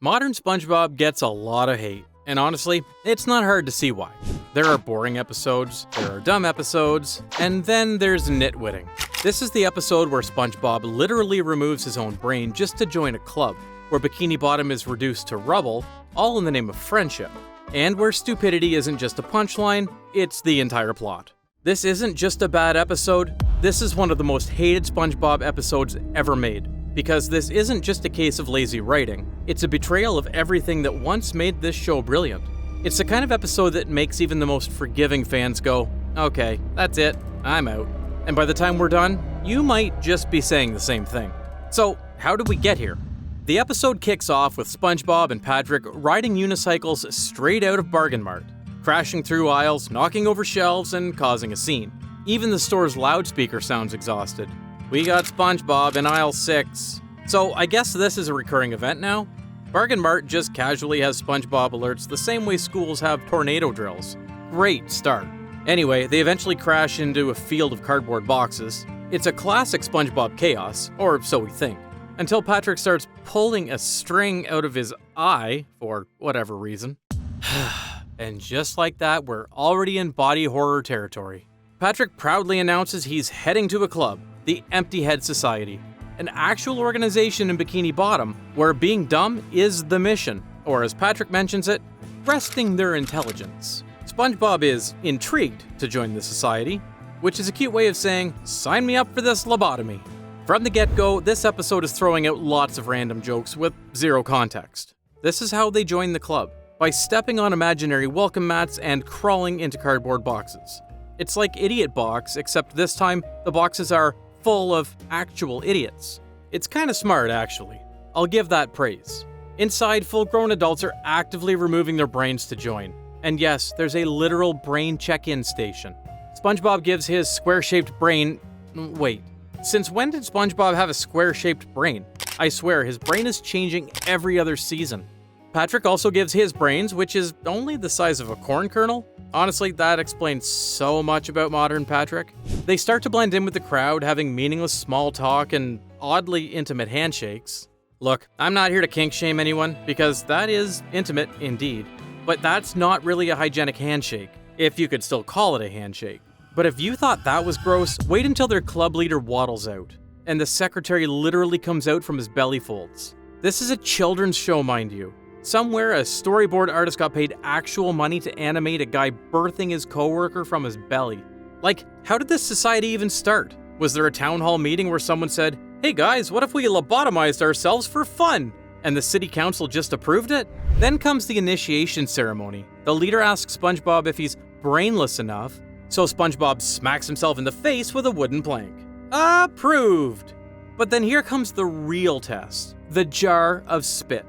Modern SpongeBob gets a lot of hate, and honestly, it's not hard to see why. There are boring episodes, there are dumb episodes, and then there's nitwitting. This is the episode where SpongeBob literally removes his own brain just to join a club, where Bikini Bottom is reduced to rubble, all in the name of friendship, and where stupidity isn't just a punchline, it's the entire plot. This isn't just a bad episode, this is one of the most hated SpongeBob episodes ever made. Because this isn't just a case of lazy writing, it's a betrayal of everything that once made this show brilliant. It's the kind of episode that makes even the most forgiving fans go, okay, that's it, I'm out. And by the time we're done, you might just be saying the same thing. So, how did we get here? The episode kicks off with SpongeBob and Patrick riding unicycles straight out of Bargain Mart, crashing through aisles, knocking over shelves, and causing a scene. Even the store's loudspeaker sounds exhausted. We got SpongeBob in aisle 6. So I guess this is a recurring event now? Bargain Mart just casually has SpongeBob alerts the same way schools have tornado drills. Great start. Anyway, they eventually crash into a field of cardboard boxes. It's a classic SpongeBob chaos, or so we think, until Patrick starts pulling a string out of his eye for whatever reason. And just like that, we're already in body horror territory. Patrick proudly announces he's heading to a club, the Empty Head Society, an actual organization in Bikini Bottom where being dumb is the mission, or as Patrick mentions it, resting their intelligence. SpongeBob is intrigued to join the society, which is a cute way of saying, sign me up for this lobotomy. From the get-go, this episode is throwing out lots of random jokes with zero context. This is how they join the club, by stepping on imaginary welcome mats and crawling into cardboard boxes. It's like Idiot Box, except this time the boxes are full of actual idiots. It's kinda smart, actually. I'll give that praise. Inside, full-grown adults are actively removing their brains to join. And yes, there's a literal brain check-in station. SpongeBob gives his square-shaped brain... Wait, since when did SpongeBob have a square-shaped brain? I swear, his brain is changing every other season. Patrick also gives his brains, which is only the size of a corn kernel. Honestly, that explains so much about modern Patrick. They start to blend in with the crowd, having meaningless small talk and oddly intimate handshakes. Look, I'm not here to kink shame anyone, because that is intimate indeed. But that's not really a hygienic handshake, if you could still call it a handshake. But if you thought that was gross, wait until their club leader waddles out, and the secretary literally comes out from his belly folds. This is a children's show, mind you. Somewhere, a storyboard artist got paid actual money to animate a guy birthing his coworker from his belly. Like, how did this society even start? Was there a town hall meeting where someone said, hey guys, what if we lobotomized ourselves for fun? And the city council just approved it? Then comes the initiation ceremony. The leader asks SpongeBob if he's brainless enough, so SpongeBob smacks himself in the face with a wooden plank. Approved! But then here comes the real test, the jar of spit.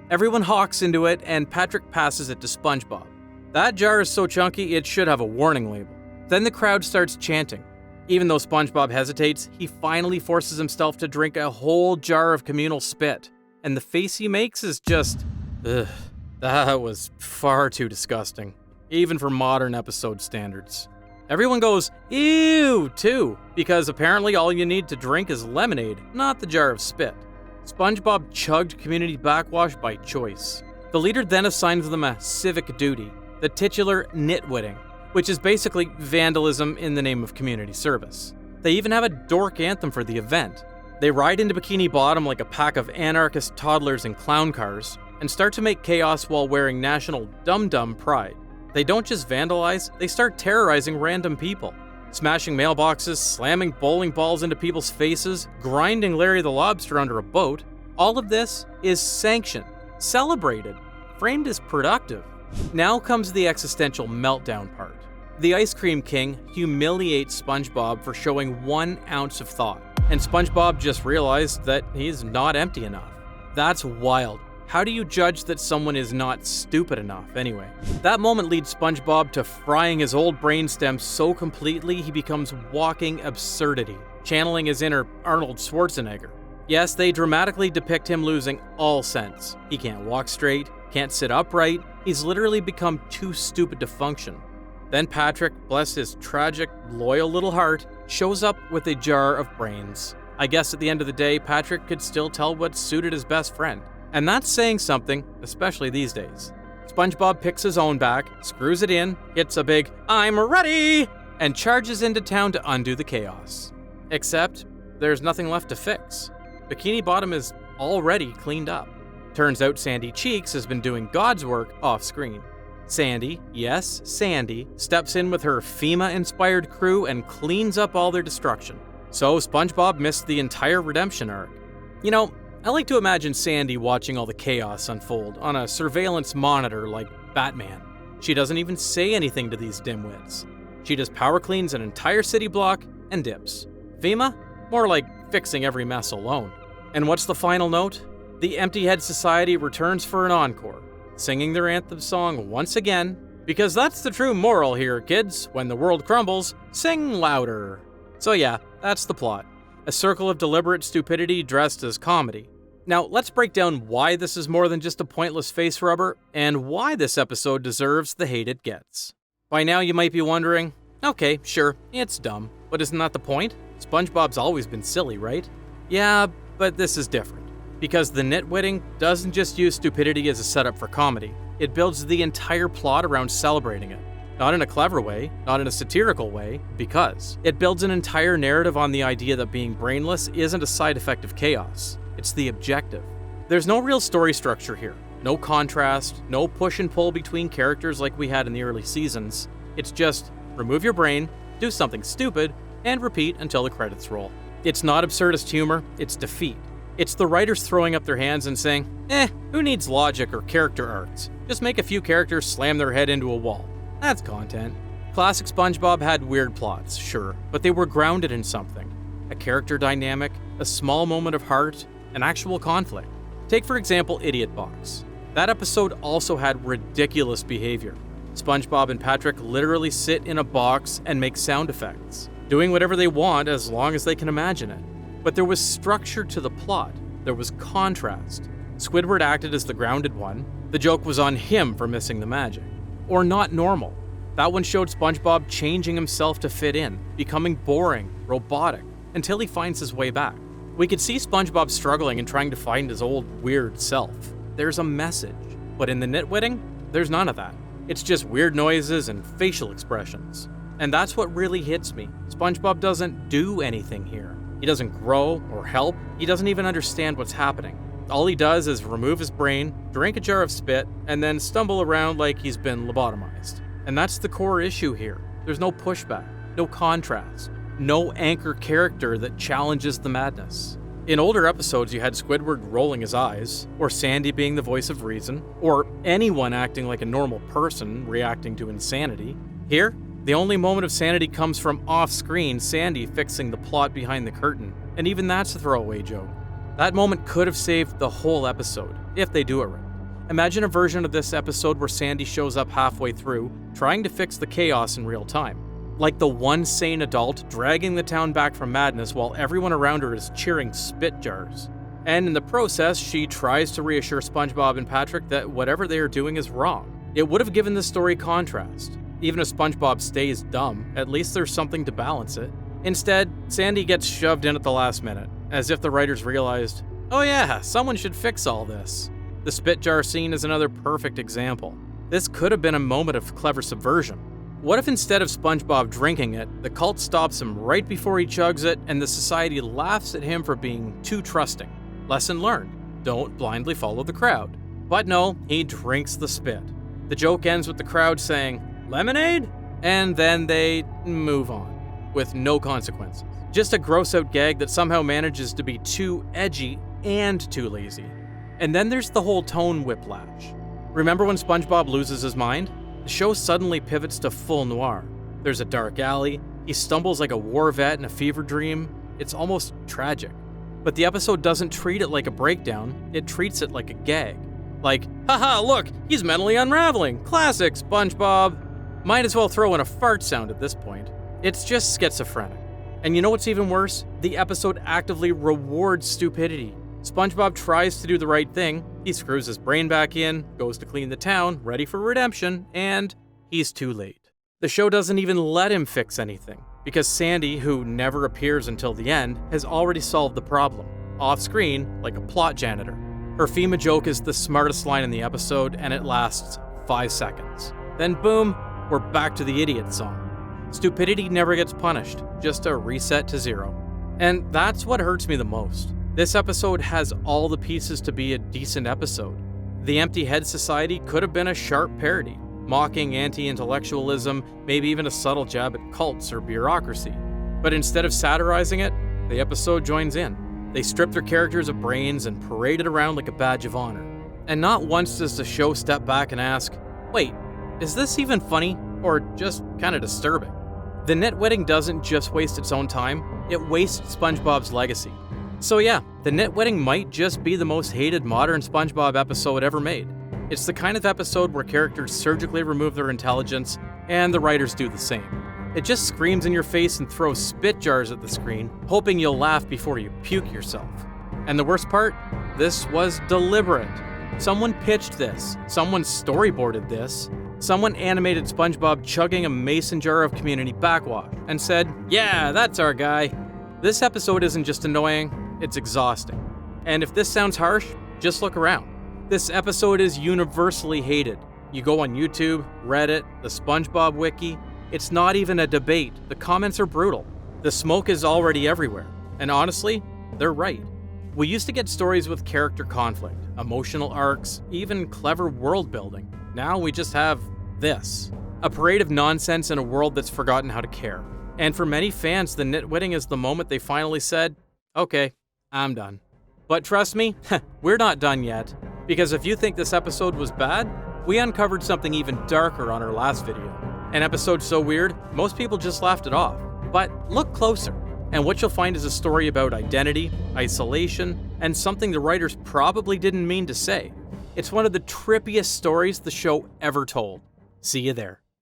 Everyone hawks into it, and Patrick passes it to SpongeBob. That jar is so chunky, it should have a warning label. Then the crowd starts chanting. Even though SpongeBob hesitates, he finally forces himself to drink a whole jar of communal spit. And the face he makes is just... ugh. That was far too disgusting. Even for modern episode standards. Everyone goes, ew, too, because apparently all you need to drink is lemonade, not the jar of spit. SpongeBob chugged community backwash by choice. The leader then assigns them a civic duty, the titular nitwitting, which is basically vandalism in the name of community service. They even have a dork anthem for the event. They ride into Bikini Bottom like a pack of anarchist toddlers in clown cars, and start to make chaos while wearing national dum-dum pride. They don't just vandalize, they start terrorizing random people. Smashing mailboxes, slamming bowling balls into people's faces, grinding Larry the Lobster under a boat. All of this is sanctioned, celebrated, framed as productive. Now comes the existential meltdown part. The Ice Cream King humiliates SpongeBob for showing 1 ounce of thought, and SpongeBob just realized that he's not empty enough. That's wild. How do you judge that someone is not stupid enough, anyway? That moment leads SpongeBob to frying his old brainstem so completely he becomes walking absurdity, channeling his inner Arnold Schwarzenegger. Yes, they dramatically depict him losing all sense. He can't walk straight, can't sit upright, he's literally become too stupid to function. Then Patrick, bless his tragic, loyal little heart, shows up with a jar of brains. I guess at the end of the day, Patrick could still tell what suited his best friend. And that's saying something, especially these days. SpongeBob picks his own back, screws it in, hits a big "I'm ready!" and charges into town to undo the chaos. Except, there's nothing left to fix. Bikini Bottom is already cleaned up. Turns out Sandy Cheeks has been doing God's work off-screen. Sandy, yes, Sandy, steps in with her FEMA-inspired crew and cleans up all their destruction. So SpongeBob missed the entire redemption arc. You know, I like to imagine Sandy watching all the chaos unfold on a surveillance monitor like Batman. She doesn't even say anything to these dimwits. She just power cleans an entire city block and dips. FEMA? More like fixing every mess alone. And what's the final note? The Empty Head Society returns for an encore, singing their anthem song once again, because that's the true moral here, kids. When the world crumbles, sing louder. So yeah, that's the plot. A circle of deliberate stupidity dressed as comedy. Now, let's break down why this is more than just a pointless face rubber, and why this episode deserves the hate it gets. By now you might be wondering, okay, sure, it's dumb, but isn't that the point? SpongeBob's always been silly, right? Yeah, but this is different. Because the nitwitting doesn't just use stupidity as a setup for comedy, it builds the entire plot around celebrating it. Not in a clever way, not in a satirical way, because it builds an entire narrative on the idea that being brainless isn't a side effect of chaos, it's the objective. There's no real story structure here, no contrast, no push and pull between characters like we had in the early seasons. It's just remove your brain, do something stupid, and repeat until the credits roll. It's not absurdist humor, it's defeat. It's the writers throwing up their hands and saying, who needs logic or character arcs? Just make a few characters slam their head into a wall. That's content. Classic SpongeBob had weird plots, sure, but they were grounded in something. A character dynamic, a small moment of heart, an actual conflict. Take for example Idiot Box. That episode also had ridiculous behavior. SpongeBob and Patrick literally sit in a box and make sound effects, doing whatever they want as long as they can imagine it. But there was structure to the plot. There was contrast. Squidward acted as the grounded one. The joke was on him for missing the magic. Or not normal. That one showed SpongeBob changing himself to fit in, becoming boring, robotic, until he finds his way back. We could see SpongeBob struggling and trying to find his old, weird self. There's a message. But in the nitwitting, there's none of that. It's just weird noises and facial expressions. And that's what really hits me. SpongeBob doesn't do anything here. He doesn't grow or help. He doesn't even understand what's happening. All he does is remove his brain, drink a jar of spit, and then stumble around like he's been lobotomized. And that's the core issue here. There's no pushback, no contrast, no anchor character that challenges the madness. In older episodes, you had Squidward rolling his eyes, or Sandy being the voice of reason, or anyone acting like a normal person reacting to insanity. Here, the only moment of sanity comes from off-screen Sandy fixing the plot behind the curtain, and even that's a throwaway joke. That moment could have saved the whole episode, if they do it right. Imagine a version of this episode where Sandy shows up halfway through, trying to fix the chaos in real time. Like the one sane adult dragging the town back from madness while everyone around her is cheering spit jars. And in the process, she tries to reassure SpongeBob and Patrick that whatever they are doing is wrong. It would have given the story contrast. Even if SpongeBob stays dumb, at least there's something to balance it. Instead, Sandy gets shoved in at the last minute, as if the writers realized, oh yeah, someone should fix all this. The spit jar scene is another perfect example. This could have been a moment of clever subversion. What if instead of SpongeBob drinking it, the cult stops him right before he chugs it and the society laughs at him for being too trusting? Lesson learned, don't blindly follow the crowd. But no, he drinks the spit. The joke ends with the crowd saying, lemonade? And then they move on, with no consequences. Just a gross-out gag that somehow manages to be too edgy and too lazy. And then there's the whole tone whiplash. Remember when SpongeBob loses his mind? The show suddenly pivots to full noir. There's a dark alley, he stumbles like a war vet in a fever dream. It's almost tragic. But the episode doesn't treat it like a breakdown, it treats it like a gag. Like, haha, look, he's mentally unraveling. Classic SpongeBob. Might as well throw in a fart sound at this point. It's just schizophrenic. And you know what's even worse? The episode actively rewards stupidity. SpongeBob tries to do the right thing, he screws his brain back in, goes to clean the town, ready for redemption, and he's too late. The show doesn't even let him fix anything, because Sandy, who never appears until the end, has already solved the problem, off-screen like a plot janitor. Her FEMA joke is the smartest line in the episode, and it lasts 5 seconds. Then boom, we're back to the idiot song. Stupidity never gets punished, just a reset to 0. And that's what hurts me the most. This episode has all the pieces to be a decent episode. The Empty Head Society could have been a sharp parody, mocking anti-intellectualism, maybe even a subtle jab at cults or bureaucracy. But instead of satirizing it, the episode joins in. They strip their characters of brains and parade it around like a badge of honor. And not once does the show step back and ask, wait, is this even funny or just kind of disturbing? The nitwitting doesn't just waste its own time, it wastes SpongeBob's legacy. So yeah, the nitwitting might just be the most hated modern SpongeBob episode ever made. It's the kind of episode where characters surgically remove their intelligence, and the writers do the same. It just screams in your face and throws spit jars at the screen, hoping you'll laugh before you puke yourself. And the worst part? This was deliberate. Someone pitched this, someone storyboarded this, someone animated SpongeBob chugging a mason jar of community backwash, and said, yeah, that's our guy. This episode isn't just annoying, it's exhausting. And if this sounds harsh, just look around. This episode is universally hated. You go on YouTube, Reddit, the SpongeBob wiki, it's not even a debate, the comments are brutal. The smoke is already everywhere, and honestly, they're right. We used to get stories with character conflict, emotional arcs, even clever world building. Now we just have this. A parade of nonsense in a world that's forgotten how to care. And for many fans, the nitwitting is the moment they finally said, okay, I'm done. But trust me, we're not done yet. Because if you think this episode was bad, we uncovered something even darker on our last video. An episode so weird, most people just laughed it off. But look closer, and what you'll find is a story about identity, isolation, and something the writers probably didn't mean to say. It's one of the trippiest stories the show ever told. See you there.